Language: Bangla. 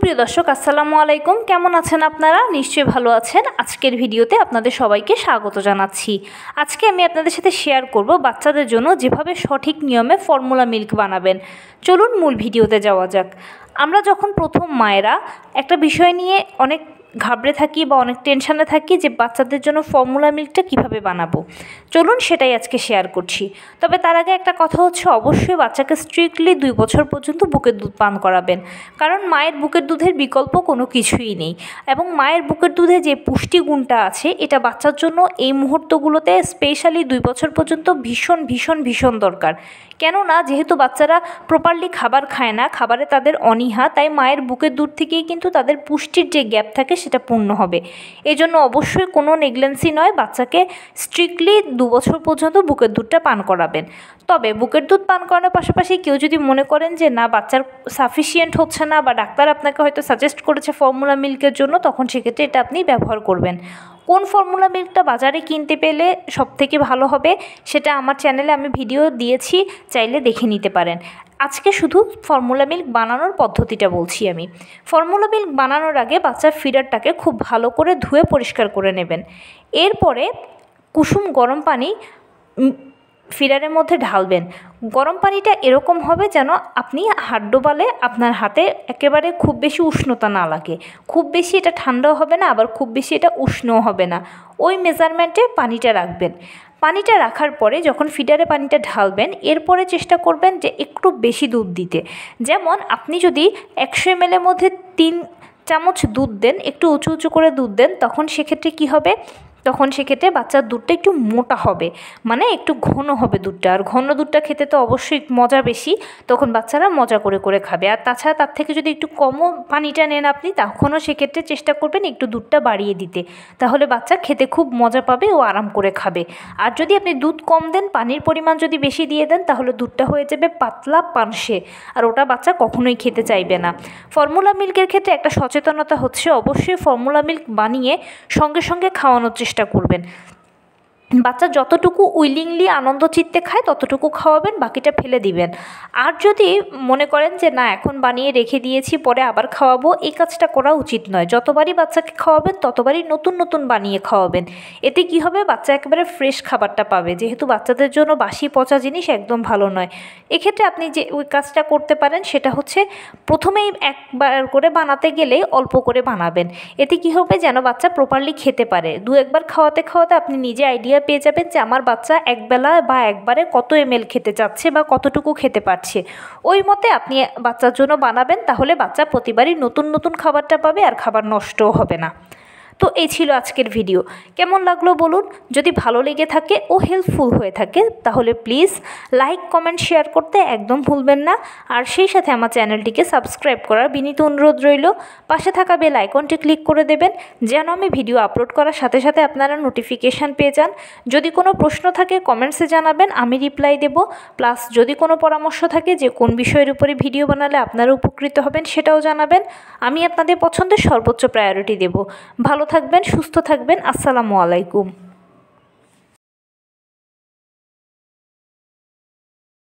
সুপ্রিয় দর্শক আসসালামু আলাইকুম। কেমন আছেন আপনারা? নিশ্চয়ই ভালো আছেন। আজকের ভিডিওতে আপনাদের সবাইকে স্বাগত জানাচ্ছি। আজকে আমি আপনাদের সাথে শেয়ার করব বাচ্চাদের জন্য যেভাবে সঠিক নিয়মে ফর্মুলা মিল্ক বানাবেন। চলুন মূল ভিডিওতে যাওয়া যাক। আমরা যখন প্রথম মায়েরা একটা বিষয় নিয়ে অনেক ঘাবড়ে থাকি বা অনেক টেনশানে থাকি যে বাচ্চাদের জন্য ফর্মুলা মিল্কটা কিভাবে বানাবো, চলুন সেটাই আজকে শেয়ার করছি। তবে তার আগে একটা কথা হচ্ছে, অবশ্যই বাচ্চাকে স্ট্রিক্টলি 2 বছর পর্যন্ত বুকের দুধ পান করাবেন, কারণ মায়ের বুকের দুধের বিকল্প কোনো কিছুই নেই। এবং মায়ের বুকের দুধে যে পুষ্টিগুণটা আছে এটা বাচ্চার জন্য এই মুহূর্তগুলোতে স্পেশালি 2 বছর পর্যন্ত ভীষণ ভীষণ ভীষণ দরকার। কেননা যেহেতু বাচ্চারা প্রপারলি খাবার খায় না, খাবারে তাদের অনীহা, তাই মায়ের বুকের দুধ থেকেই কিন্তু তাদের পুষ্টির যে গ্যাপ থাকে সেটা পূর্ণ হবে। এই জন্য অবশ্যই কোনো নেগলেন্সি নয়, বাচ্চাকে স্ট্রিক্টলি 2 বছর পর্যন্ত বুকের দুধটা পান করাবেন। তবে বুকের দুধ পান করানোর পাশাপাশি কেউ যদি মনে করেন যে না, বাচ্চার সাফিসিয়েন্ট হচ্ছে না বা ডাক্তার আপনাকে হয়তো সাজেস্ট করেছে ফর্মুলা মিল্কের জন্য, তখন সেক্ষেত্রে এটা আপনি ব্যবহার করবেন। কোন ফর্মুলা মিল্কটা বাজারে কিনতে পেলে সবথেকে ভালো হবে সেটা আমার চ্যানেলে আমি ভিডিও দিয়েছি, চাইলে দেখে নিতে পারেন। আজকে শুধু ফর্মুলা মিল্ক বানানোর পদ্ধতিটা বলছি আমি। ফর্মুলা মিল্ক বানানোর আগে বাচ্চার ফিডারটাকে খুব ভালো করে ধুয়ে পরিষ্কার করে নেবেন। এরপরে কুসুম গরম পানি ফিডারের মধ্যে ঢালবেন। গরম পানিটা এরকম হবে যেন আপনি হাত ডোবালে আপনার হাতে একেবারে খুব বেশি উষ্ণতা না লাগে, খুব বেশি এটা ঠান্ডাও হবে না, আবার খুব বেশি এটা উষ্ণও হবে না, ওই মেজারমেন্টে পানিটা রাখবেন। পানিটা রাখার পরে যখন ফিডারে পানিটা ঢালবেন, এরপরে চেষ্টা করবেন যে একটু বেশি দুধ দিতে। যেমন আপনি যদি 100 ml এর মধ্যে 3 চামচ দুধ দেন, একটু উঁচু উঁচু করে দুধ দেন, তখন সেক্ষেত্রে কী হবে, তখন সেক্ষেত্রে বাচ্চার দুধটা একটু মোটা হবে, মানে একটু ঘন হবে দুধটা। আর ঘন দুধটা খেতে তো অবশ্যই মজা বেশি, তখন বাচ্চারা মজা করে করে খাবে। আর তাছাড়া তার থেকে যদি একটু কমও পানিটা নেন আপনি, তখনও সেক্ষেত্রে চেষ্টা করবেন একটু দুধটা বাড়িয়ে দিতে, তাহলে বাচ্চা খেতে খুব মজা পাবে ও আরাম করে খাবে। আর যদি আপনি দুধ কম দেন, পানির পরিমাণ যদি বেশি দিয়ে দেন, তাহলে দুধটা হয়ে যাবে পাতলা পানসে, আর ওটা বাচ্চা কখনোই খেতে চাইবে না। ফর্মুলা মিল্কের ক্ষেত্রে একটা সচেতনতা হচ্ছে, অবশ্যই ফর্মুলা মিল্ক বানিয়ে সঙ্গে সঙ্গে খাওয়ানোর চেষ্টা করবেন। বাচ্চা যতটুকু উইলিংলি আনন্দ চিত্তে খায় ততটুকু খাওয়াবেন, বাকিটা ফেলে দিবেন। আর যদি মনে করেন যে না, এখন বানিয়ে রেখে দিয়েছি পরে আবার খাওয়াবো, এই কাজটা করা উচিত নয়। যতবারই বাচ্চাকে খাওয়াবেন ততবারই নতুন নতুন বানিয়ে খাওয়াবেন। এতে কি হবে, বাচ্চা একেবারে ফ্রেশ খাবারটা পাবে, যেহেতু বাচ্চাদের জন্য বাসি পচা জিনিস একদম ভালো নয়। এক্ষেত্রে আপনি যে ওই কাজটা করতে পারেন সেটা হচ্ছে, প্রথমেই একবার করে বানাতে গেলে অল্প করে বানাবেন। এতে কি হবে, যেন বাচ্চা প্রপারলি খেতে পারে। 2-1 বার খাওয়াতে খাওয়াতে আপনি নিজে আইডিয়া পেয়ে যাবেন যে আমার বাচ্চা একবেলা বা একবারে কত ml খেতে চাচ্ছে বা কতটুকু খেতে পারছে। ওই মতে আপনি বাচ্চার জন্য বানাবেন, তাহলে বাচ্চা প্রতিবারই নতুন নতুন খাবারটা পাবে আর খাবার নষ্টও হবে না। তো এই ছিল আজকের ভিডিও। কেমন লাগলো বলুন। যদি ভালো লেগে থাকে ও হেল্পফুল হয়ে থাকে তাহলে প্লিজ লাইক, কমেন্ট, শেয়ার করতে একদম ভুলবেন না। আর সেই সাথে আমার চ্যানেলটিকে সাবস্ক্রাইব করার বিনীত অনুরোধ রইল। পাশে থাকা বেল আইকনটি ক্লিক করে দেবেন, যেন আমি ভিডিও আপলোড করার সাথে সাথে আপনারা নোটিফিকেশান পেয়ে যান। যদি কোনো প্রশ্ন থাকে কমেন্টসে জানাবেন, আমি রিপ্লাই দেব। প্লাস যদি কোনো পরামর্শ থাকে যে কোন বিষয়ের উপরে ভিডিও বানালে আপনারা উপকৃত হবেন, সেটাও জানাবেন। আমি আপনাদের পছন্দের সর্বোচ্চ প্রায়োরিটি দেব। ভালো থাকবেন, সুস্থ থাকবেন। আসসালামু আলাইকুম।